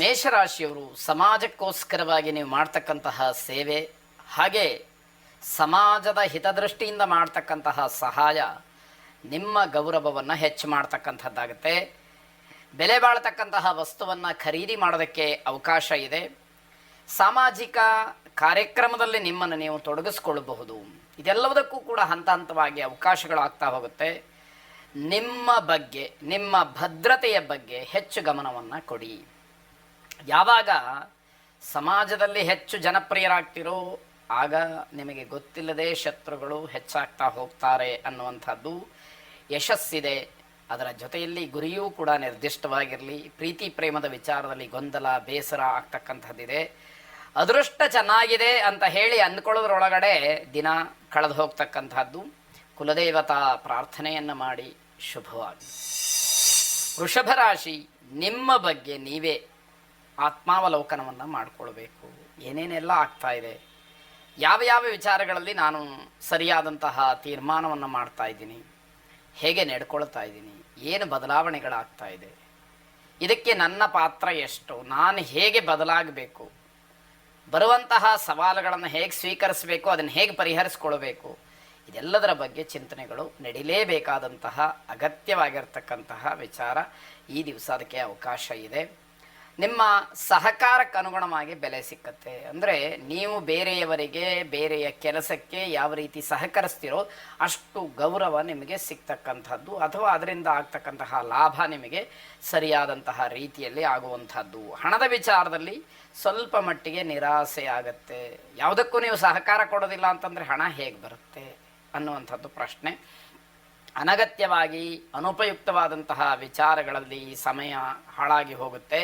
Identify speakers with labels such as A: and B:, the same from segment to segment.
A: ಮೇಷರಾಶಿಯವರು ಸಮಾಜಕ್ಕೋಸ್ಕರವಾಗಿ ನೀವು ಮಾಡ್ತಕ್ಕಂತಹ ಸೇವೆ ಹಾಗೆ ಸಮಾಜದ ಹಿತದೃಷ್ಟಿಯಿಂದ ಮಾಡ್ತಕ್ಕಂತಹ ಸಹಾಯ ನಿಮ್ಮ ಗೌರವವನ್ನು ಹೆಚ್ಚು ಮಾಡ್ತಕ್ಕಂಥದ್ದಾಗುತ್ತೆ. ಬೆಲೆ ಬಾಳ್ತಕ್ಕಂತಹ ವಸ್ತುವನ್ನು ಖರೀದಿ ಮಾಡೋದಕ್ಕೆ ಅವಕಾಶ ಇದೆ. ಸಾಮಾಜಿಕ ಕಾರ್ಯಕ್ರಮದಲ್ಲಿ ನಿಮ್ಮನ್ನು ನೀವು ತೊಡಗಿಸ್ಕೊಳ್ಬಹುದು. ಇದೆಲ್ಲದಕ್ಕೂ ಕೂಡ ಹಂತ ಹಂತವಾಗಿ ಅವಕಾಶಗಳಾಗ್ತಾ ಹೋಗುತ್ತೆ. ನಿಮ್ಮ ಬಗ್ಗೆ, ನಿಮ್ಮ ಭದ್ರತೆಯ ಬಗ್ಗೆ ಹೆಚ್ಚು ಗಮನವನ್ನು ಕೊಡಿ. ಯಾವಾಗ ಸಮಾಜದಲ್ಲಿ ಹೆಚ್ಚು ಜನಪ್ರಿಯರಾಗ್ತಿರೋ ಆಗ ನಿಮಗೆ ಗೊತ್ತಿಲ್ಲದೆ ಶತ್ರುಗಳು ಹೆಚ್ಚಾಗ್ತಾ ಹೋಗ್ತಾರೆ ಅನ್ನುವಂಥದ್ದು ಯಶಸ್ಸಿದೆ. ಅದರ ಜೊತೆಯಲ್ಲಿ ಗುರಿಯೂ ಕೂಡ ನಿರ್ದಿಷ್ಟವಾಗಿರಲಿ. ಪ್ರೀತಿ ಪ್ರೇಮದ ವಿಚಾರದಲ್ಲಿ ಗೊಂದಲ ಬೇಸರ ಆಗ್ತಕ್ಕಂಥದ್ದಿದೆ. ಅದೃಷ್ಟ ಚೆನ್ನಾಗಿದೆ ಅಂತ ಹೇಳಿ ಅಂದ್ಕೊಳ್ಳೋದ್ರೊಳಗಡೆ ದಿನ ಕಳೆದು ಹೋಗ್ತಕ್ಕಂಥದ್ದು. ಕುಲದೇವತಾ ಪ್ರಾರ್ಥನೆಯನ್ನು ಮಾಡಿ ಶುಭವಾಗಿ. ವೃಷಭ ರಾಶಿ, ನಿಮ್ಮ ಬಗ್ಗೆ ನೀವೇ ಆತ್ಮಾವಲೋಕನವನ್ನು ಮಾಡಿಕೊಳ್ಬೇಕು. ಏನೇನೆಲ್ಲ ಆಗ್ತಾ ಇದೆ, ಯಾವ ಯಾವ ವಿಚಾರಗಳಲ್ಲಿ ನಾನು ಸರಿಯಾದಂತಹ ತೀರ್ಮಾನವನ್ನು ಮಾಡ್ತಾ ಇದ್ದೀನಿ, ಹೇಗೆ ನಡ್ಕೊಳ್ತಾ ಇದ್ದೀನಿ, ಏನು ಬದಲಾವಣೆಗಳಾಗ್ತಾ ಇದೆ, ಇದಕ್ಕೆ ನನ್ನ ಪಾತ್ರ ಎಷ್ಟು, ನಾನು ಹೇಗೆ ಬದಲಾಗಬೇಕು, ಬರುವಂತಹ ಸವಾಲುಗಳನ್ನು ಹೇಗೆ ಸ್ವೀಕರಿಸಬೇಕು, ಅದನ್ನು ಹೇಗೆ ಪರಿಹರಿಸ್ಕೊಳ್ಬೇಕು, ಇದೆಲ್ಲದರ ಬಗ್ಗೆ ಚಿಂತನೆಗಳು ನಡೀಲೇಬೇಕಾದಂತಹ ಅಗತ್ಯವಾಗಿರ್ತಕ್ಕಂತಹ ವಿಚಾರ. ಈ ದಿವಸ ಅದಕ್ಕೆ ಅವಕಾಶ ಇದೆ. ನಿಮ್ಮ ಸಹಕಾರಕ್ಕೆ ಅನುಗುಣವಾಗಿ ಬೆಲೆ ಸಿಕ್ಕತ್ತೆ. ಅಂದರೆ ನೀವು ಬೇರೆಯವರಿಗೆ, ಬೇರೆಯ ಕೆಲಸಕ್ಕೆ ಯಾವ ರೀತಿ ಸಹಕರಿಸ್ತೀರೋ ಅಷ್ಟು ಗೌರವ ನಿಮಗೆ ಸಿಗ್ತಕ್ಕಂಥದ್ದು, ಅಥವಾ ಅದರಿಂದ ಆಗ್ತಕ್ಕಂತಹ ಲಾಭ ನಿಮಗೆ ಸರಿಯಾದಂತಹ ರೀತಿಯಲ್ಲಿ ಆಗುವಂಥದ್ದು. ಹಣದ ವಿಚಾರದಲ್ಲಿ ಸ್ವಲ್ಪ ಮಟ್ಟಿಗೆ ನಿರಾಸೆ ಆಗತ್ತೆ. ಯಾವುದಕ್ಕೂ ನೀವು ಸಹಕಾರ ಕೊಡೋದಿಲ್ಲ ಅಂತಂದರೆ ಹಣ ಹೇಗೆ ಬರುತ್ತೆ ಅನ್ನುವಂಥದ್ದು ಪ್ರಶ್ನೆ. ಅನಗತ್ಯವಾಗಿ ಅನುಪಯುಕ್ತವಾದಂತಹ ವಿಚಾರಗಳಲ್ಲಿ ಸಮಯ ಹಾಳಾಗಿ ಹೋಗುತ್ತೆ.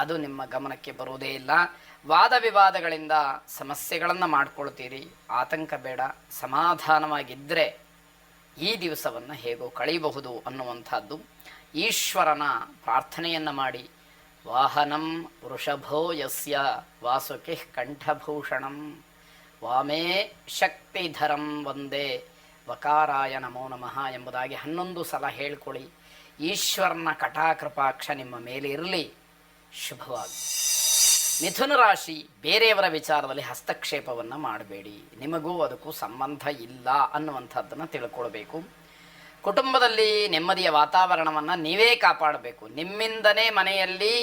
A: ಅದು ನಿಮ್ಮ ಗಮನಕ್ಕೆ ಬರುವುದೇ ಇಲ್ಲ. ವಾದ ವಿವಾದಗಳಿಂದ ಸಮಸ್ಯೆಗಳನ್ನು ಮಾಡ್ಕೊಳ್ತೀರಿ. ಆತಂಕ ಬೇಡ, ಸಮಾಧಾನವಾಗಿದ್ದರೆ ಈ ದಿವಸವನ್ನು ಹೇಗೋ ಕಳೆಯಬಹುದು ಅನ್ನುವಂಥದ್ದು. ಈಶ್ವರನ ಪ್ರಾರ್ಥನೆಯನ್ನು ಮಾಡಿ. ವಾಹನಂ ವೃಷಭೋ ಯಸ್ಯ ವಾಸುಕಿ ಕಂಠಭೂಷಣಂ ವಾಮೇ ಶಕ್ತಿಧರಂ ವಂದೇ ವಕಾರಾಯ ನಮೋ ನಮಃ ಎಂಬುದಾಗಿ 11 ಸಲ ಹೇಳ್ಕೊಳ್ಳಿ. ಈಶ್ವರನ ಕಟಾಕೃಪಾಕ್ಷ ನಿಮ್ಮ ಮೇಲೆ ಇರಲಿ. ಶುಭವಾಗಿ. ಮಿಥುನ ರಾಶಿ, ಬೇರೆಯವರ ವಿಚಾರದಲ್ಲಿ ಹಸ್ತಕ್ಷೇಪವನ್ನು ಮಾಡಬೇಡಿ. ನಿಮಗೂ ಅದಕ್ಕೂ ಸಂಬಂಧ ಇಲ್ಲ ಅನ್ನುವಂಥದ್ದನ್ನು ತಿಳ್ಕೊಳ್ಬೇಕು. ಕುಟುಂಬದಲ್ಲಿ ನೆಮ್ಮದಿಯ ವಾತಾವರಣವನ್ನು ನೀವೇ ಕಾಪಾಡಬೇಕು. ನಿಮ್ಮಿಂದನೇ ಮನೆಯಲ್ಲಿ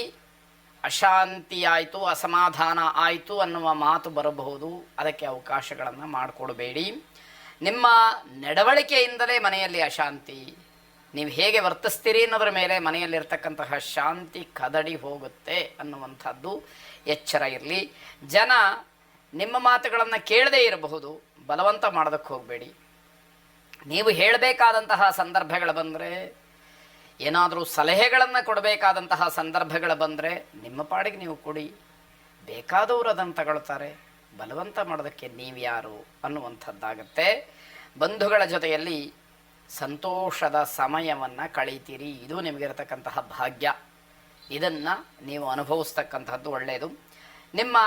A: ಅಶಾಂತಿ ಆಯಿತು, ಅಸಮಾಧಾನ ಆಯಿತು ಅನ್ನುವ ಮಾತು ಬರಬಹುದು. ಅದಕ್ಕೆ ಅವಕಾಶಗಳನ್ನು ಮಾಡಿಕೊಡಬೇಡಿ. ನಿಮ್ಮ ನಡವಳಿಕೆಯಿಂದಲೇ ಮನೆಯಲ್ಲಿ ಅಶಾಂತಿ, ನೀವು ಹೇಗೆ ವರ್ತಿಸ್ತೀರಿ ಅನ್ನೋದ್ರ ಮೇಲೆ ಮನೆಯಲ್ಲಿರ್ತಕ್ಕಂತಹ ಶಾಂತಿ ಕದಡಿ ಹೋಗುತ್ತೆ ಅನ್ನುವಂಥದ್ದು ಎಚ್ಚರ ಇರಲಿ. ಜನ ನಿಮ್ಮ ಮಾತುಗಳನ್ನು ಕೇಳದೇ ಇರಬಹುದು, ಬಲವಂತ ಮಾಡೋದಕ್ಕೆ ಹೋಗಬೇಡಿ. ನೀವು ಹೇಳಬೇಕಾದಂತಹ ಸಂದರ್ಭಗಳು ಬಂದರೆ, ಏನಾದರೂ ಸಲಹೆಗಳನ್ನು ಕೊಡಬೇಕಾದಂತಹ ಸಂದರ್ಭಗಳು ಬಂದರೆ ನಿಮ್ಮ ಪಾಡಿಗೆ ನೀವು ಕೊಡಿ. ಬೇಕಾದವರು ಅದನ್ನು ತಗೊಳ್ತಾರೆ. ಬಲವಂತ ಮಾಡೋದಕ್ಕೆ ನೀವ್ಯಾರು ಅನ್ನುವಂಥದ್ದಾಗತ್ತೆ. ಬಂಧುಗಳ ಜೊತೆಯಲ್ಲಿ ಸಂತೋಷದ ಸಮಯವನ್ನು ಕಳೀತೀರಿ. ಇದು ನಿಮಗಿರತಕ್ಕಂತಹ ಭಾಗ್ಯ. ಇದನ್ನು ನೀವು ಅನುಭವಿಸ್ತಕ್ಕಂಥದ್ದು ಒಳ್ಳೆಯದು. ನಿಮ್ಮ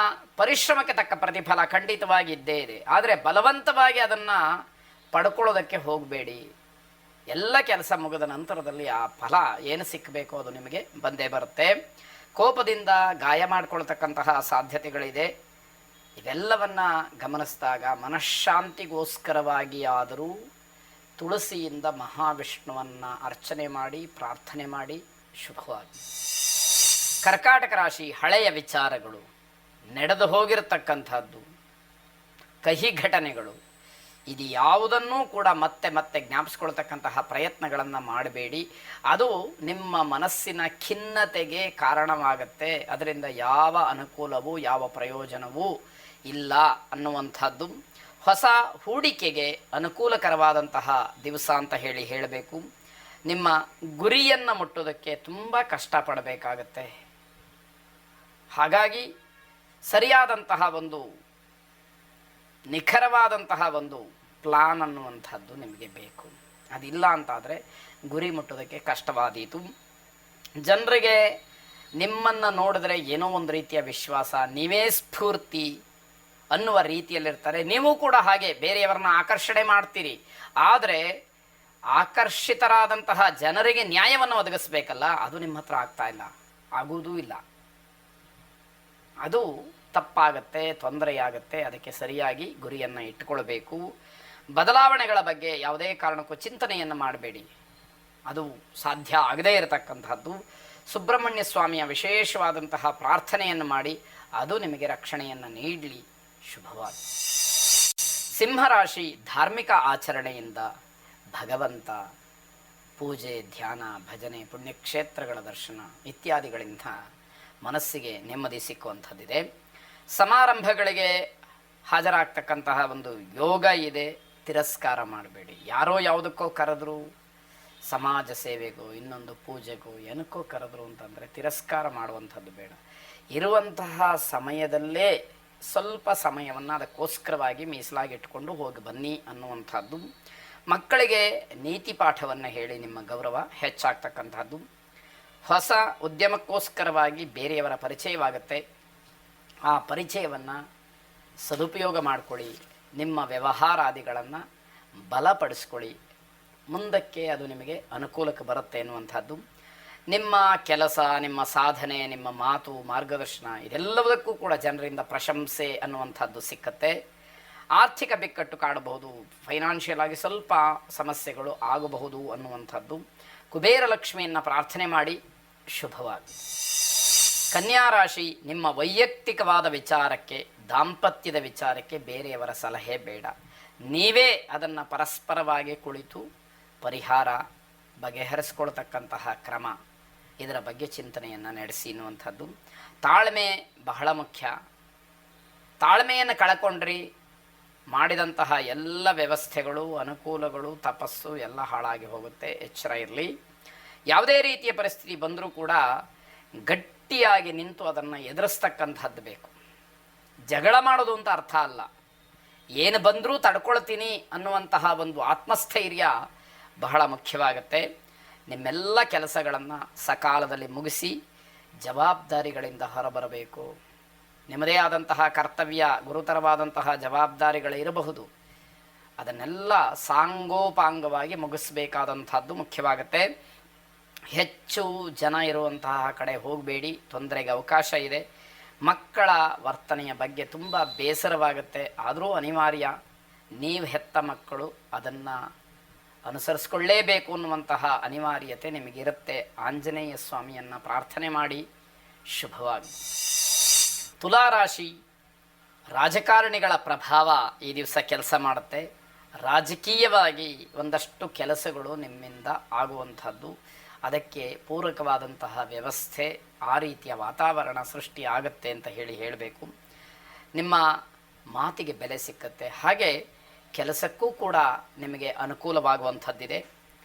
A: ಪರಿಶ್ರಮಕ್ಕೆ ತಕ್ಕ ಪ್ರತಿಫಲ ಖಂಡಿತವಾಗಿ ಇದ್ದೇ ಇದೆ. ಆದರೆ ಬಲವಂತವಾಗಿ ಅದನ್ನು ಪಡ್ಕೊಳ್ಳೋದಕ್ಕೆ ಹೋಗಬೇಡಿ. ಎಲ್ಲ ಕೆಲಸ ಮುಗಿದ ನಂತರದಲ್ಲಿ ಆ ಫಲ ಏನು ಸಿಕ್ಕಬೇಕೋ ಅದು ನಿಮಗೆ ಬಂದೇ ಬರುತ್ತೆ. ಕೋಪದಿಂದ ಗಾಯ ಮಾಡಿಕೊಳ್ತಕ್ಕಂತಹ ಸಾಧ್ಯತೆಗಳಿದೆ. ಇವೆಲ್ಲವನ್ನು ಗಮನಿಸಿದಾಗ ಮನಃಶಾಂತಿಗೋಸ್ಕರವಾಗಿ ಆದರೂ ತುಳಸಿಯಿಂದ ಮಹಾವಿಷ್ಣುವನ್ನು ಅರ್ಚನೆ ಮಾಡಿ, ಪ್ರಾರ್ಥನೆ ಮಾಡಿ. ಶುಭವಾಗಿ. ಕರ್ಕಾಟಕ ರಾಶಿ, ಹಳೆಯ ವಿಚಾರಗಳು, ನಡೆದು ಹೋಗಿರತಕ್ಕಂಥದ್ದು, ಕಹಿ ಘಟನೆಗಳು, ಇದು ಯಾವುದನ್ನೂ ಕೂಡ ಮತ್ತೆ ಮತ್ತೆ ಜ್ಞಾಪಿಸ್ಕೊಳ್ತಕ್ಕಂತಹ ಪ್ರಯತ್ನಗಳನ್ನು ಮಾಡಬೇಡಿ. ಅದು ನಿಮ್ಮ ಮನಸ್ಸಿನ ಖಿನ್ನತೆಗೆ ಕಾರಣವಾಗುತ್ತೆ. ಅದರಿಂದ ಯಾವ ಅನುಕೂಲವೂ ಯಾವ ಪ್ರಯೋಜನವೂ ಇಲ್ಲ ಅನ್ನುವಂಥದ್ದು. ಹೊಸ ಹೂಡಿಕೆಗೆ ಅನುಕೂಲಕರವಾದಂತಹ ದಿವಸ ಅಂತ ಹೇಳಬೇಕು. ನಿಮ್ಮ ಗುರಿಯನ್ನು ಮುಟ್ಟೋದಕ್ಕೆ ತುಂಬ ಕಷ್ಟಪಡಬೇಕಾಗತ್ತೆ. ಹಾಗಾಗಿ ಸರಿಯಾದಂತಹ ಒಂದು ನಿಖರವಾದಂತಹ ಒಂದು ಪ್ಲಾನ್ ಅನ್ನುವಂಥದ್ದು ನಿಮಗೆ ಬೇಕು. ಅದಿಲ್ಲ ಅಂತಾದರೆ ಗುರಿ ಮುಟ್ಟೋದಕ್ಕೆ ಕಷ್ಟವಾದೀತು. ಜನರಿಗೆ ನಿಮ್ಮನ್ನು ನೋಡಿದ್ರೆ ಏನೋ ಒಂದು ರೀತಿಯ ವಿಶ್ವಾಸ, ನೀವೇ ಸ್ಫೂರ್ತಿ ಅನ್ನುವ ರೀತಿಯಲ್ಲಿರ್ತಾರೆ. ನೀವು ಕೂಡ ಹಾಗೆ ಬೇರೆಯವರನ್ನ ಆಕರ್ಷಣೆ ಮಾಡ್ತೀರಿ. ಆದರೆ ಆಕರ್ಷಿತರಾದಂತಹ ಜನರಿಗೆ ನ್ಯಾಯವನ್ನು ಒದಗಿಸ್ಬೇಕಲ್ಲ, ಅದು ನಿಮ್ಮ ಹತ್ರ ಆಗ್ತಾ ಇಲ್ಲ, ಆಗುವುದೂ ಇಲ್ಲ. ಅದು ತಪ್ಪಾಗತ್ತೆ, ತೊಂದರೆಯಾಗತ್ತೆ. ಅದಕ್ಕೆ ಸರಿಯಾಗಿ ಗುರಿಯನ್ನು ಇಟ್ಟುಕೊಳ್ಬೇಕು. ಬದಲಾವಣೆಗಳ ಬಗ್ಗೆ ಯಾವುದೇ ಕಾರಣಕ್ಕೂ ಚಿಂತನೆಯನ್ನು ಮಾಡಬೇಡಿ, ಅದು ಸಾಧ್ಯ ಆಗದೇ ಇರತಕ್ಕಂತಹದ್ದು. ಸುಬ್ರಹ್ಮಣ್ಯ ಸ್ವಾಮಿಯ ವಿಶೇಷವಾದಂತಹ ಪ್ರಾರ್ಥನೆಯನ್ನು ಮಾಡಿ, ಅದು ನಿಮಗೆ ರಕ್ಷಣೆಯನ್ನು ನೀಡಲಿ. ಶುಭವಾಗಿ. ಸಿಂಹರಾಶಿ, ಧಾರ್ಮಿಕ ಆಚರಣೆಯಿಂದ ಭಗವಂತ ಪೂಜೆ, ಧ್ಯಾನ, ಭಜನೆ, ಪುಣ್ಯಕ್ಷೇತ್ರಗಳ ದರ್ಶನ ಇತ್ಯಾದಿಗಳಿಂದ ಮನಸ್ಸಿಗೆ ನೆಮ್ಮದಿ ಸಿಕ್ಕುವಂಥದ್ದಿದೆ. ಸಮಾರಂಭಗಳಿಗೆ ಹಾಜರಾಗ್ತಕ್ಕಂತಹ ಒಂದು ಯೋಗ ಇದೆ. ತಿರಸ್ಕಾರ ಮಾಡಬೇಡಿ. ಯಾರೋ ಯಾವುದಕ್ಕೋ ಕರೆದ್ರು, ಸಮಾಜ ಸೇವೆಗೋ ಇನ್ನೊಂದು ಪೂಜೆಗೋ ಏನಕ್ಕೋ ಕರೆದ್ರು ಅಂತಂದರೆ ತಿರಸ್ಕಾರ ಮಾಡುವಂಥದ್ದು ಬೇಡ. ಇರುವಂತಹ ಸಮಯದಲ್ಲೇ ಸ್ವಲ್ಪ ಸಮಯವನ್ನು ಅದಕ್ಕೋಸ್ಕರವಾಗಿ ಮೀಸಲಾಗಿಟ್ಟುಕೊಂಡು ಹೋಗಿ ಬನ್ನಿ ಅನ್ನುವಂಥದ್ದು. ಮಕ್ಕಳಿಗೆ ನೀತಿ ಪಾಠವನ್ನು ಹೇಳಿ ನಿಮ್ಮ ಗೌರವ ಹೆಚ್ಚಾಗ್ತಕ್ಕಂಥದ್ದು. ಹೊಸ ಉದ್ಯಮಕ್ಕೋಸ್ಕರವಾಗಿ ಬೇರೆಯವರ ಪರಿಚಯವಾಗುತ್ತೆ. ಆ ಪರಿಚಯವನ್ನು ಸದುಪಯೋಗ ಮಾಡಿಕೊಳ್ಳಿ. ನಿಮ್ಮ ವ್ಯವಹಾರಾದಿಗಳನ್ನು ಬಲಪಡಿಸ್ಕೊಳ್ಳಿ. ಮುಂದಕ್ಕೆ ಅದು ನಿಮಗೆ ಅನುಕೂಲಕ್ಕೆ ಬರುತ್ತೆ ಎನ್ನುವಂಥದ್ದು. ನಿಮ್ಮ ಕೆಲಸ, ನಿಮ್ಮ ಸಾಧನೆ, ನಿಮ್ಮ ಮಾತು, ಮಾರ್ಗದರ್ಶನ ಇದೆಲ್ಲದಕ್ಕೂ ಕೂಡ ಜನರಿಂದ ಪ್ರಶಂಸೆ ಅನ್ನುವಂಥದ್ದು ಸಿಕ್ಕತ್ತೆ. ಆರ್ಥಿಕ ಬಿಕ್ಕಟ್ಟು ಕಾಡಬಹುದು, ಫೈನಾನ್ಷಿಯಲ್ ಆಗಿ ಸ್ವಲ್ಪ ಸಮಸ್ಯೆಗಳು ಆಗಬಹುದು ಅನ್ನುವಂಥದ್ದು. ಕುಬೇರ ಲಕ್ಷ್ಮಿಯನ್ನು ಪ್ರಾರ್ಥನೆ ಮಾಡಿ. ಶುಭವಾಗಿ. ಕನ್ಯಾ ರಾಶಿ, ನಿಮ್ಮ ವೈಯಕ್ತಿಕವಾದ ವಿಚಾರಕ್ಕೆ, ದಾಂಪತ್ಯದ ವಿಚಾರಕ್ಕೆ ಬೇರೆಯವರ ಸಲಹೆ ಬೇಡ. ನೀವೇ ಅದನ್ನು ಪರಸ್ಪರವಾಗಿ ಕುಳಿತು ಪರಿಹಾರ ಬಗೆಹರಿಸ್ಕೊಳ್ತಕ್ಕಂತಹ ಕ್ರಮ, ಇದರ ಬಗ್ಗೆ ಚಿಂತನೆಯನ್ನು ನಡೆಸಿ ಎನ್ನುವಂಥದ್ದು. ತಾಳ್ಮೆ ಬಹಳ ಮುಖ್ಯ. ತಾಳ್ಮೆಯನ್ನು ಕಳ್ಕೊಂಡ್ರಿ, ಮಾಡಿದಂತಹ ಎಲ್ಲ ವ್ಯವಸ್ಥೆಗಳು, ಅನುಕೂಲಗಳು, ತಪಸ್ಸು ಎಲ್ಲ ಹಾಳಾಗಿ ಹೋಗುತ್ತೆ. ಎಚ್ಚರ ಇರಲಿ. ಯಾವುದೇ ರೀತಿಯ ಪರಿಸ್ಥಿತಿ ಬಂದರೂ ಕೂಡ ಗಟ್ಟಿಯಾಗಿ ನಿಂತು ಅದನ್ನು ಎದುರಿಸ್ತಕ್ಕಂಥದ್ದು ಬೇಕು. ಜಗಳ ಮಾಡೋದು ಅಂತ ಅರ್ಥ ಅಲ್ಲ. ಏನು ಬಂದರೂ ತಡ್ಕೊಳ್ತೀನಿ ಅನ್ನುವಂತಹ ಒಂದು ಆತ್ಮಸ್ಥೈರ್ಯ ಬಹಳ ಮುಖ್ಯವಾಗುತ್ತೆ. ನಿಮ್ಮೆಲ್ಲ ಕೆಲಸಗಳನ್ನು ಸಕಾಲದಲ್ಲಿ ಮುಗಿಸಿ ಜವಾಬ್ದಾರಿಗಳಿಂದ ಹೊರಬರಬೇಕು. ನಿಮ್ಮದೇ ಆದಂತಹ ಕರ್ತವ್ಯ, ಗುರುತರವಾದಂತಹ ಜವಾಬ್ದಾರಿಗಳಿರಬಹುದು. ಅದನ್ನೆಲ್ಲ ಸಾಂಗೋಪಾಂಗವಾಗಿ ಮುಗಿಸ್ಬೇಕಾದಂಥದ್ದು ಮುಖ್ಯವಾಗುತ್ತೆ. ಹೆಚ್ಚು ಜನ ಇರುವಂತಹ ಕಡೆ ಹೋಗಬೇಡಿ, ತೊಂದರೆಗೆ ಅವಕಾಶ ಇದೆ. ಮಕ್ಕಳ ವರ್ತನೆಯ ಬಗ್ಗೆ ತುಂಬ ಬೇಸರವಾಗುತ್ತೆ. ಆದರೂ ಅನಿವಾರ್ಯ. ನೀವು ಹೆತ್ತ ಮಕ್ಕಳು ಅದನ್ನು ಅನುಸರಿಸ್ಕೊಳ್ಳೇಬೇಕು ಅನ್ನುವಂತಹ ಅನಿವಾರ್ಯತೆ ನಿಮಗಿರುತ್ತೆ. ಆಂಜನೇಯ ಸ್ವಾಮಿಯನ್ನು ಪ್ರಾರ್ಥನೆ ಮಾಡಿ. ಶುಭವಾಗಿ. ತುಲಾರಾಶಿ, ರಾಜಕಾರಣಿಗಳ ಪ್ರಭಾವ ಈ ದಿವಸ ಕೆಲಸ ಮಾಡುತ್ತೆ. ರಾಜಕೀಯವಾಗಿ ಒಂದಷ್ಟು ಕೆಲಸಗಳು ನಿಮ್ಮಿಂದ ಆಗುವಂಥದ್ದು, ಅದಕ್ಕೆ ಪೂರಕವಾದಂತಹ ವ್ಯವಸ್ಥೆ, ಆ ರೀತಿಯ ವಾತಾವರಣ ಸೃಷ್ಟಿ ಆಗುತ್ತೆ ಅಂತ ಹೇಳಬೇಕು. ನಿಮ್ಮ ಮಾತಿಗೆ ಬೆಲೆ ಸಿಕ್ಕತ್ತೆ. ಹಾಗೆ ಕೆಲಸಕ್ಕೂ ಕೂಡ ನಿಮಗೆ ಅನುಕೂಲವಾಗುವಂಥದ್ದಿದೆ.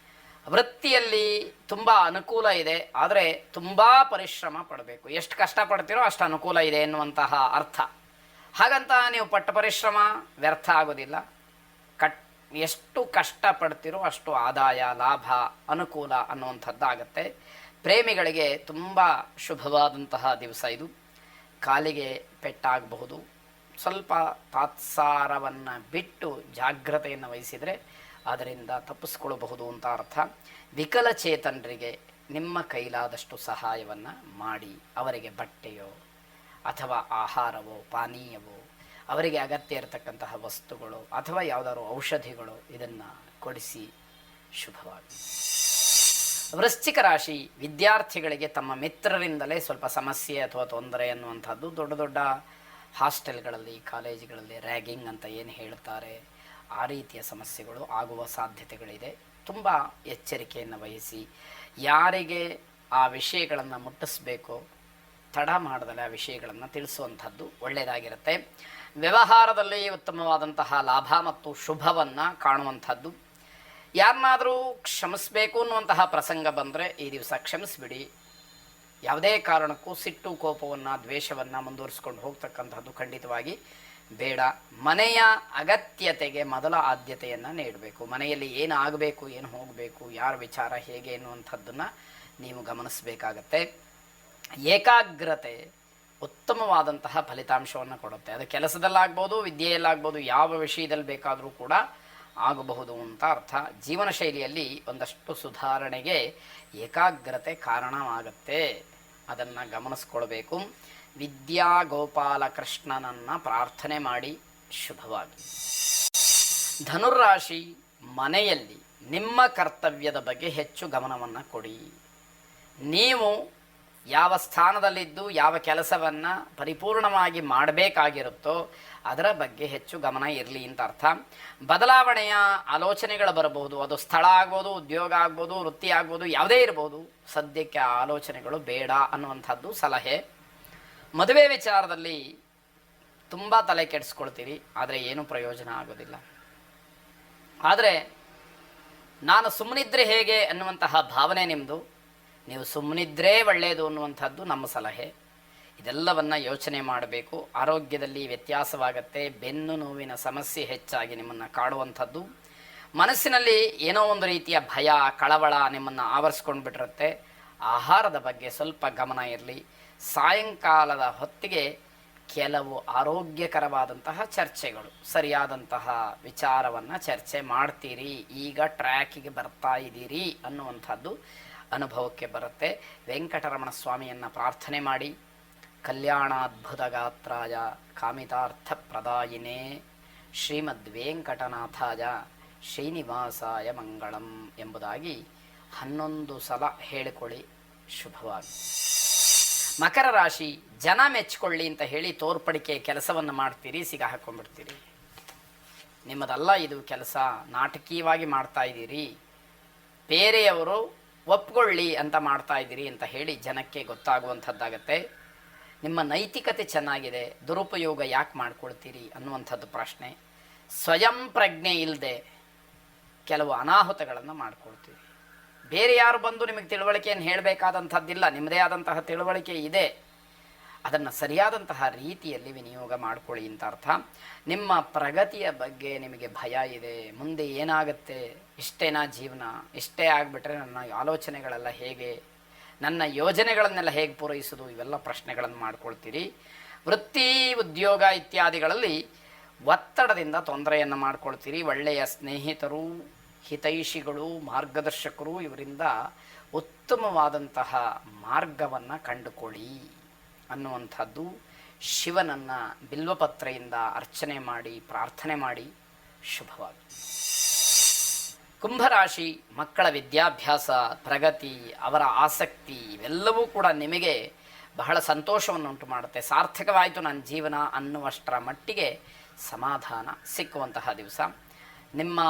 A: ವೃತ್ತಿಯಲ್ಲಿ ತುಂಬ ಅನುಕೂಲ ಇದೆ, ಆದರೆ ತುಂಬ ಪರಿಶ್ರಮ ಪಡಬೇಕು. ಎಷ್ಟು ಕಷ್ಟಪಡ್ತೀರೋ ಅಷ್ಟು ಅನುಕೂಲ ಇದೆ ಎನ್ನುವಂತಹ ಅರ್ಥ. ಹಾಗಂತ ನೀವು ಪಟ್ಟ ಪರಿಶ್ರಮ ವ್ಯರ್ಥ ಆಗೋದಿಲ್ಲ. ಎಷ್ಟು ಕಷ್ಟಪಡ್ತೀರೋ ಅಷ್ಟು ಆದಾಯ, ಲಾಭ, ಅನುಕೂಲ ಅನ್ನುವಂಥದ್ದಾಗತ್ತೆ. ಪ್ರೇಮಿಗಳಿಗೆ ತುಂಬ ಶುಭವಾದಂತಹ ದಿವಸ ಇದು. ಕಾಲಿಗೆ ಪೆಟ್ಟಾಗಬಹುದು. ಸ್ವಲ್ಪ ತಾತ್ಸಾರವನ್ನು ಬಿಟ್ಟು ಜಾಗ್ರತೆಯನ್ನು ವಹಿಸಿದರೆ ಅದರಿಂದ ತಪ್ಪಿಸ್ಕೊಳ್ಬಹುದು ಅಂತ ಅರ್ಥ. ವಿಕಲಚೇತನರಿಗೆ ನಿಮ್ಮ ಕೈಲಾದಷ್ಟು ಸಹಾಯವನ್ನು ಮಾಡಿ. ಅವರಿಗೆ ಬಟ್ಟೆಯೋ ಅಥವಾ ಆಹಾರವೋ ಪಾನೀಯವೋ, ಅವರಿಗೆ ಅಗತ್ಯ ಇರತಕ್ಕಂತಹ ವಸ್ತುಗಳು ಅಥವಾ ಯಾವುದಾದ್ರು ಔಷಧಿಗಳು ಇದನ್ನು ಕೊಡಿಸಿ. ಶುಭವಾಗಿ. ವೃಶ್ಚಿಕ ರಾಶಿ, ವಿದ್ಯಾರ್ಥಿಗಳಿಗೆ ತಮ್ಮ ಮಿತ್ರರಿಂದಲೇ ಸ್ವಲ್ಪ ಸಮಸ್ಯೆ ಅಥವಾ ತೊಂದರೆ ಅನ್ನುವಂಥದ್ದು. ದೊಡ್ಡ ದೊಡ್ಡ ಹಾಸ್ಟೆಲ್ಗಳಲ್ಲಿ, ಕಾಲೇಜುಗಳಲ್ಲಿ ರ್ಯಾಗಿಂಗ್ ಅಂತ ಏನು ಹೇಳ್ತಾರೆ, ಆ ರೀತಿಯ ಸಮಸ್ಯೆಗಳು ಆಗುವ ಸಾಧ್ಯತೆಗಳಿದೆ. ತುಂಬ ಎಚ್ಚರಿಕೆಯನ್ನು ವಹಿಸಿ. ಯಾರಿಗೆ ಆ ವಿಷಯಗಳನ್ನು ಮುಟ್ಟಿಸ್ಬೇಕೋ ತಡ ಮಾಡದಲ್ಲ ಆ ವಿಷಯಗಳನ್ನು ತಿಳಿಸುವಂಥದ್ದು ಒಳ್ಳೆಯದಾಗಿರುತ್ತೆ. ವ್ಯವಹಾರದಲ್ಲಿ ಉತ್ತಮವಾದಂತಹ ಲಾಭ ಮತ್ತು ಶುಭವನ್ನು ಕಾಣುವಂಥದ್ದು. ಯಾರನ್ನಾದರೂ ಕ್ಷಮಿಸಬೇಕು ಅನ್ನುವಂತಹ ಪ್ರಸಂಗ ಬಂದರೆ ಈ ದಿವಸ ಕ್ಷಮಿಸಿಬಿಡಿ. ಯಾವುದೇ ಕಾರಣಕ್ಕೂ ಸಿಟ್ಟು, ಕೋಪವನ್ನು, ದ್ವೇಷವನ್ನು ಮುಂದುವರಿಸ್ಕೊಂಡು ಹೋಗ್ತಕ್ಕಂಥದ್ದು ಖಂಡಿತವಾಗಿ ಬೇಡ. ಮನೆಯ ಅಗತ್ಯತೆಗೆ ಮೊದಲ ಆದ್ಯತೆಯನ್ನು ನೀಡಬೇಕು. ಮನೆಯಲ್ಲಿ ಏನು ಆಗಬೇಕು, ಏನು ಹೋಗಬೇಕು, ಯಾರ ವಿಚಾರ ಹೇಗೆ ಎನ್ನುವಂಥದ್ದನ್ನು ನೀವು ಗಮನಿಸಬೇಕಾಗತ್ತೆ. ಏಕಾಗ್ರತೆ ಉತ್ತಮವಾದಂತಹ ಫಲಿತಾಂಶವನ್ನು ಕೊಡುತ್ತೆ. ಅದು ಕೆಲಸದಲ್ಲಾಗ್ಬೋದು, ವಿದ್ಯೆಯಲ್ಲಾಗ್ಬೋದು, ಯಾವ ವಿಷಯದಲ್ಲಿ ಬೇಕಾದರೂ ಕೂಡ ಆಗಬಹುದು ಅಂತ ಅರ್ಥ. ಜೀವನ ಶೈಲಿಯಲ್ಲಿ ಒಂದಷ್ಟು ಸುಧಾರಣೆಗೆ ಏಕಾಗ್ರತೆ ಕಾರಣವಾಗುತ್ತೆ ಅದನ್ನು ಗಮನಿಸ್ಕೊಳ್ಬೇಕು. ವಿದ್ಯಾ ಗೋಪಾಲಕೃಷ್ಣನನ್ನು ಪ್ರಾರ್ಥನೆ ಮಾಡಿ ಶುಭವಾಗಿ. ಧನುರಾಶಿ, ಮನೆಯಲ್ಲಿ ನಿಮ್ಮ ಕರ್ತವ್ಯದ ಬಗ್ಗೆ ಹೆಚ್ಚು ಗಮನವನ್ನು ಕೊಡಿ. ನೀವು ಯಾವ ಸ್ಥಾನದಲ್ಲಿದ್ದು ಯಾವ ಕೆಲಸವನ್ನು ಪರಿಪೂರ್ಣವಾಗಿ ಮಾಡಬೇಕಾಗಿರುತ್ತೋ ಅದರ ಬಗ್ಗೆ ಹೆಚ್ಚು ಗಮನ ಇರಲಿ ಅಂತ ಅರ್ಥ. ಬದಲಾವಣೆಯ ಆಲೋಚನೆಗಳು ಬರಬಹುದು. ಅದು ಸ್ಥಳ ಆಗ್ಬೋದು, ಉದ್ಯೋಗ ಆಗ್ಬೋದು, ವೃತ್ತಿ ಆಗ್ಬೋದು, ಯಾವುದೇ ಇರ್ಬೋದು. ಸದ್ಯಕ್ಕೆ ಆ ಆಲೋಚನೆಗಳು ಬೇಡ ಅನ್ನುವಂಥದ್ದು ಸಲಹೆ. ಮದುವೆ ವಿಚಾರದಲ್ಲಿ ತುಂಬ ತಲೆ ಕೆಡಿಸ್ಕೊಳ್ತೀರಿ, ಆದರೆ ಏನೂ ಪ್ರಯೋಜನ ಆಗೋದಿಲ್ಲ. ಆದರೆ ನಾನು ಸುಮ್ಮನಿದ್ರೆ ಹೇಗೆ ಅನ್ನುವಂತಹ ಭಾವನೆ ನಿಮ್ಮದು. ನೀವು ಸುಮ್ಮನಿದ್ರೇ ಒಳ್ಳೆಯದು ಅನ್ನುವಂಥದ್ದು ನಮ್ಮ ಸಲಹೆ. ಇದೆಲ್ಲವನ್ನು ಯೋಚನೆ ಮಾಡಬೇಕು. ಆರೋಗ್ಯದಲ್ಲಿ ವ್ಯತ್ಯಾಸವಾಗತ್ತೆ. ಬೆನ್ನು ನೋವಿನ ಸಮಸ್ಯೆ ಹೆಚ್ಚಾಗಿ ನಿಮ್ಮನ್ನು ಕಾಡುವಂಥದ್ದು. ಮನಸ್ಸಿನಲ್ಲಿ ಏನೋ ಒಂದು ರೀತಿಯ ಭಯ, ಕಳವಳ ನಿಮ್ಮನ್ನು ಆವರಿಸ್ಕೊಂಡು ಬಿಟ್ಟಿರುತ್ತೆ. ಆಹಾರದ ಬಗ್ಗೆ ಸ್ವಲ್ಪ ಗಮನ ಇರಲಿ. ಸಾಯಂಕಾಲದ ಹೊತ್ತಿಗೆ ಕೆಲವು ಆರೋಗ್ಯಕರವಾದಂತಹ ಚರ್ಚೆಗಳು, ಸರಿಯಾದಂತಹ ವಿಚಾರವನ್ನು ಚರ್ಚೆ ಮಾಡ್ತೀರಿ. ಈಗ ಟ್ರ್ಯಾಕಿಗೆ ಬರ್ತಾ ಇದ್ದೀರಿ ಅನ್ನುವಂಥದ್ದು ಅನುಭವಕ್ಕೆ ಬರುತ್ತೆ. ವೆಂಕಟರಮಣ ಸ್ವಾಮಿಯನ್ನು ಪ್ರಾರ್ಥನೆ ಮಾಡಿ. ಕಲ್ಯಾಣಾದ್ಭುತ ಗಾತ್ರಾಯ ಕಾಮಿತಾರ್ಥ ಪ್ರದಾಯಿನೇ ಶ್ರೀಮದ್ ವೆಂಕಟನಾಥಾಯ ಶ್ರೀನಿವಾಸಾಯ ಮಂಗಳಂ ಎಂಬುದಾಗಿ 11 ಸಲ ಹೇಳಿಕೊಳ್ಳಿ. ಶುಭವಾಗಿ. ಮಕರ ರಾಶಿ, ಜನ ಮೆಚ್ಚಿಕೊಳ್ಳಿ ಅಂತ ಹೇಳಿ ತೋರ್ಪಡಿಕೆ ಕೆಲಸವನ್ನು ಮಾಡ್ತೀರಿ, ಸಿಗ ಹಾಕೊಂಡ್ಬಿಡ್ತೀರಿ. ನಿಮ್ಮದಲ್ಲ ಇದು ಕೆಲಸ, ನಾಟಕೀಯವಾಗಿ ಮಾಡ್ತಾ ಇದ್ದೀರಿ, ಬೇರೆಯವರು ಒಪ್ಕೊಳ್ಳಿ ಅಂತ ಮಾಡ್ತಾ ಇದ್ದೀರಿ ಅಂತ ಹೇಳಿ ಜನಕ್ಕೆ ಗೊತ್ತಾಗುವಂಥದ್ದಾಗತ್ತೆ. ನಿಮ್ಮ ನೈತಿಕತೆ ಚೆನ್ನಾಗಿದೆ, ದುರುಪಯೋಗ ಯಾಕೆ ಮಾಡ್ಕೊಳ್ತೀರಿ ಅನ್ನುವಂಥದ್ದು ಪ್ರಶ್ನೆ. ಸ್ವಯಂ ಪ್ರಜ್ಞೆ ಇಲ್ಲದೆ ಕೆಲವು ಅನಾಹುತಗಳನ್ನು ಮಾಡ್ಕೊಳ್ತೀರಿ. ಬೇರೆ ಯಾರು ಬಂದು ನಿಮಗೆ ತಿಳುವಳಿಕೆಯನ್ನು ಹೇಳಬೇಕಾದಂಥದ್ದಿಲ್ಲ, ನಿಮ್ಮದೇ ಆದಂತಹ ತಿಳುವಳಿಕೆ ಇದೆ. ಅದನ್ನು ಸರಿಯಾದಂತಹ ರೀತಿಯಲ್ಲಿ ವಿನಿಯೋಗ ಮಾಡಿಕೊಳ್ಳಿ ಅಂತ ಅರ್ಥ. ನಿಮ್ಮ ಪ್ರಗತಿಯ ಬಗ್ಗೆ ನಿಮಗೆ ಭಯ ಇದೆ. ಮುಂದೆ ಏನಾಗುತ್ತೆ, ಇಷ್ಟೇನಾ ಜೀವನ, ಇಷ್ಟೇ ಆಗಿಬಿಟ್ರೆ ನನ್ನ ಆಲೋಚನೆಗಳೆಲ್ಲ ಹೇಗೆ, ನನ್ನ ಯೋಜನೆಗಳನ್ನೆಲ್ಲ ಹೇಗೆ ಪೂರೈಸೋದು, ಇವೆಲ್ಲ ಪ್ರಶ್ನೆಗಳನ್ನು ಮಾಡ್ಕೊಳ್ತೀರಿ. ವೃತ್ತಿ, ಉದ್ಯೋಗ ಇತ್ಯಾದಿಗಳಲ್ಲಿ ಒತ್ತಡದಿಂದ ತೊಂದರೆಯನ್ನು ಮಾಡ್ಕೊಳ್ತೀರಿ. ಒಳ್ಳೆಯ ಸ್ನೇಹಿತರು, ಹಿತೈಷಿಗಳು, ಮಾರ್ಗದರ್ಶಕರು, ಇವರಿಂದ ಉತ್ತಮವಾದಂತಹ ಮಾರ್ಗವನ್ನು ಕಂಡುಕೊಳ್ಳಿ ಅನ್ನುವಂಥದ್ದು. ಶಿವನನ್ನು ಬಿಲ್ವಪತ್ರೆಯಿಂದ ಅರ್ಚನೆ ಮಾಡಿ ಪ್ರಾರ್ಥನೆ ಮಾಡಿ ಶುಭವಾಗಿ. ಕುಂಭರಾಶಿ, ಮಕ್ಕಳ ವಿದ್ಯಾಭ್ಯಾಸ, ಪ್ರಗತಿ, ಅವರ ಆಸಕ್ತಿ ಇವೆಲ್ಲವೂ ಕೂಡ ನಿಮಗೆ ಬಹಳ ಸಂತೋಷವನ್ನು ಉಂಟು ಮಾಡುತ್ತೆ. ಸಾರ್ಥಕವಾಯಿತು ನನ್ನ ಜೀವನ ಅನ್ನುವಷ್ಟರ ಮಟ್ಟಿಗೆ ಸಮಾಧಾನ ಸಿಕ್ಕುವಂತಹ ದಿವಸ. ನಿಮ್ಮ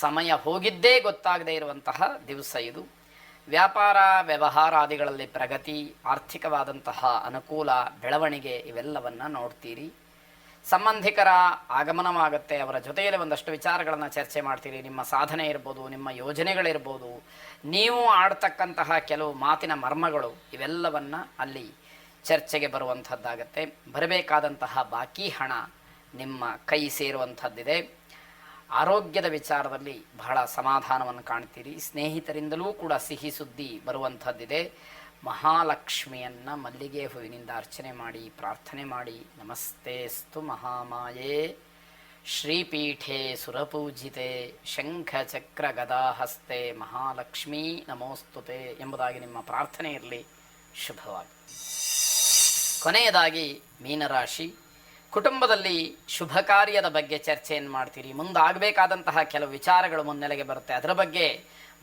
A: ಸಮಯ ಹೋಗಿದ್ದೇ ಗೊತ್ತಾಗದೇ ಇರುವಂತಹ ದಿವಸ ಇದು. ವ್ಯಾಪಾರ ವ್ಯವಹಾರಾದಿಗಳಲ್ಲಿ ಪ್ರಗತಿ, ಆರ್ಥಿಕವಾದಂತಹ ಅನುಕೂಲ, ಬೆಳವಣಿಗೆ ಇವೆಲ್ಲವನ್ನು ನೋಡ್ತೀರಿ. ಸಂಬಂಧಿಕರ ಆಗಮನವಾಗುತ್ತೆ. ಅವರ ಜೊತೆಯಲ್ಲಿ ಒಂದಷ್ಟು ವಿಚಾರಗಳನ್ನು ಚರ್ಚೆ ಮಾಡ್ತೀರಿ. ನಿಮ್ಮ ಸಾಧನೆ ಇರ್ಬೋದು, ನಿಮ್ಮ ಯೋಜನೆಗಳಿರ್ಬೋದು, ನೀವು ಆಡ್ತಕ್ಕಂತಹ ಕೆಲವು ಮಾತಿನ ಮರ್ಮಗಳು ಇವೆಲ್ಲವನ್ನು ಅಲ್ಲಿ ಚರ್ಚೆಗೆ ಬರುವಂಥದ್ದಾಗತ್ತೆ. ಬರಬೇಕಾದಂತಹ ಬಾಕಿ ಹಣ ನಿಮ್ಮ ಕೈ ಸೇರುವಂಥದ್ದಿದೆ. ಆರೋಗ್ಯದ ವಿಚಾರದಲ್ಲಿ ಬಹಳ ಸಮಾಧಾನವನ್ನು ಕಾಣ್ತೀರಿ. ಸ್ನೇಹಿತರಿಂದಲೂ ಕೂಡ ಸಿಹಿ ಸುದ್ದಿ ಬರುವಂಥದ್ದಿದೆ. ಮಹಾಲಕ್ಷ್ಮಿಯನ್ನು ಮಲ್ಲಿಗೆ ಹೂವಿನಿಂದ ಅರ್ಚನೆ ಮಾಡಿ ಪ್ರಾರ್ಥನೆ ಮಾಡಿ. ನಮಸ್ತೆಸ್ತು ಮಹಾಮಾಯೇ ಶ್ರೀಪೀಠೆ ಸುರಪೂಜಿತೆ ಶಂಖಚಕ್ರ ಗದಾಹಸ್ತೆ ಮಹಾಲಕ್ಷ್ಮೀ ನಮೋಸ್ತುತೆ ಎಂಬುದಾಗಿ ನಿಮ್ಮ ಪ್ರಾರ್ಥನೆ ಇರಲಿ. ಶುಭವಾಗಿ. ಕೊನೆಯದಾಗಿ ಮೀನರಾಶಿ, ಕುಟುಂಬದಲ್ಲಿ ಶುಭ ಕಾರ್ಯದ ಬಗ್ಗೆ ಚರ್ಚೆಯನ್ನು ಮಾಡ್ತೀರಿ. ಮುಂದಾಗಬೇಕಾದಂತಹ ಕೆಲವು ವಿಚಾರಗಳು ಮುನ್ನೆಲೆಗೆ ಬರುತ್ತೆ. ಅದರ ಬಗ್ಗೆ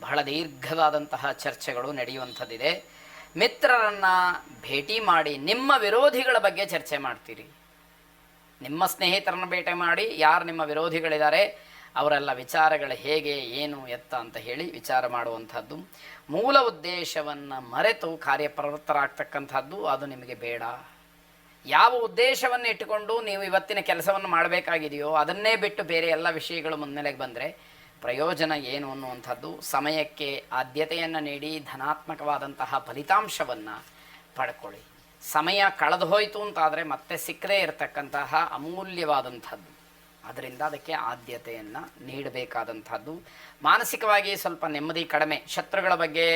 A: ಬಹಳ ದೀರ್ಘವಾದಂತಹ ಚರ್ಚೆಗಳು ನಡೆಯುವಂಥದ್ದಿದೆ. ಮಿತ್ರರನ್ನು ಭೇಟಿ ಮಾಡಿ ನಿಮ್ಮ ವಿರೋಧಿಗಳ ಬಗ್ಗೆ ಚರ್ಚೆ ಮಾಡ್ತೀರಿ. ನಿಮ್ಮ ಸ್ನೇಹಿತರನ್ನು ಭೇಟಿ ಮಾಡಿ ಯಾರು ನಿಮ್ಮ ವಿರೋಧಿಗಳಿದ್ದಾರೆ ಅವರೆಲ್ಲ ವಿಚಾರಗಳು ಹೇಗೆ, ಏನು, ಎತ್ತ ಅಂತ ಹೇಳಿ ವಿಚಾರ ಮಾಡುವಂಥದ್ದು. ಮೂಲ ಉದ್ದೇಶವನ್ನು ಮರೆತು ಕಾರ್ಯಪ್ರವೃತ್ತರಾಗ್ತಕ್ಕಂಥದ್ದು ಅದು ನಿಮಗೆ ಬೇಡ. ಯಾವ ಉದ್ದೇಶವನ್ನು ಇಟ್ಟುಕೊಂಡು ನೀವು ಇವತ್ತಿನ ಕೆಲಸವನ್ನು ಮಾಡಬೇಕಾಗಿದೆಯೋ ಅದನ್ನೇ ಬಿಟ್ಟು ಬೇರೆ ಎಲ್ಲ ವಿಷಯಗಳು ಮುನ್ನೆಲೆಗೆ ಬಂದರೆ ಪ್ರಯೋಜನ ಏನು ಅನ್ನುವಂಥದ್ದು. ಸಮಯಕ್ಕೆ ಆದ್ಯತೆಯನ್ನು ನೀಡಿ ಧನಾತ್ಮಕವಾದಂತಹ ಫಲಿತಾಂಶವನ್ನು ಪಡ್ಕೊಳ್ಳಿ. ಸಮಯ ಕಳೆದು ಹೋಯಿತು ಅಂತಾದರೆ ಮತ್ತೆ ಸಿಕ್ಕದೇ ಇರತಕ್ಕಂತಹ ಅಮೂಲ್ಯವಾದಂಥದ್ದು. ಅದರಿಂದ ಅದಕ್ಕೆ ಆದ್ಯತೆಯನ್ನು ನೀಡಬೇಕಾದಂಥದ್ದು. ಮಾನಸಿಕವಾಗಿ ಸ್ವಲ್ಪ ನೆಮ್ಮದಿ ಕಡಿಮೆ. ಶತ್ರುಗಳ ಬಗ್ಗೆ,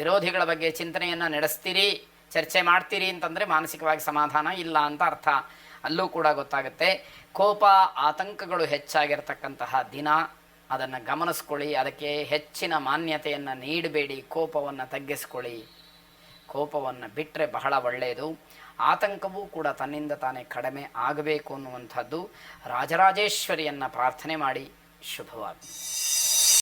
A: ವಿರೋಧಿಗಳ ಬಗ್ಗೆ ಚಿಂತನೆಯನ್ನು ನಡೆಸ್ತೀರಿ, ಚರ್ಚೆ ಮಾಡ್ತೀರಿ ಅಂತಂದರೆ ಮಾನಸಿಕವಾಗಿ ಸಮಾಧಾನ ಇಲ್ಲ ಅಂತ ಅರ್ಥ. ಅಲ್ಲೂ ಕೂಡ ಗೊತ್ತಾಗುತ್ತೆ. ಕೋಪ, ಆತಂಕಗಳು ಹೆಚ್ಚಾಗಿರ್ತಕ್ಕಂತಹ ದಿನ. ಅದನ್ನು ಗಮನಿಸ್ಕೊಳ್ಳಿ. ಅದಕ್ಕೆ ಹೆಚ್ಚಿನ ಮಾನ್ಯತೆಯನ್ನು ನೀಡಬೇಡಿ. ಕೋಪವನ್ನು ತಗ್ಗಿಸ್ಕೊಳ್ಳಿ. ಕೋಪವನ್ನು ಬಿಟ್ಟರೆ ಬಹಳ ಒಳ್ಳೆಯದು. ಆತಂಕವೂ ಕೂಡ ತನ್ನಿಂದ ತಾನೇ ಕಡಿಮೆ ಆಗಬೇಕು ಅನ್ನುವಂಥದ್ದು. ರಾಜರಾಜೇಶ್ವರಿಯನ್ನು ಪ್ರಾರ್ಥನೆ ಮಾಡಿ. ಶುಭವಾಗಲಿ.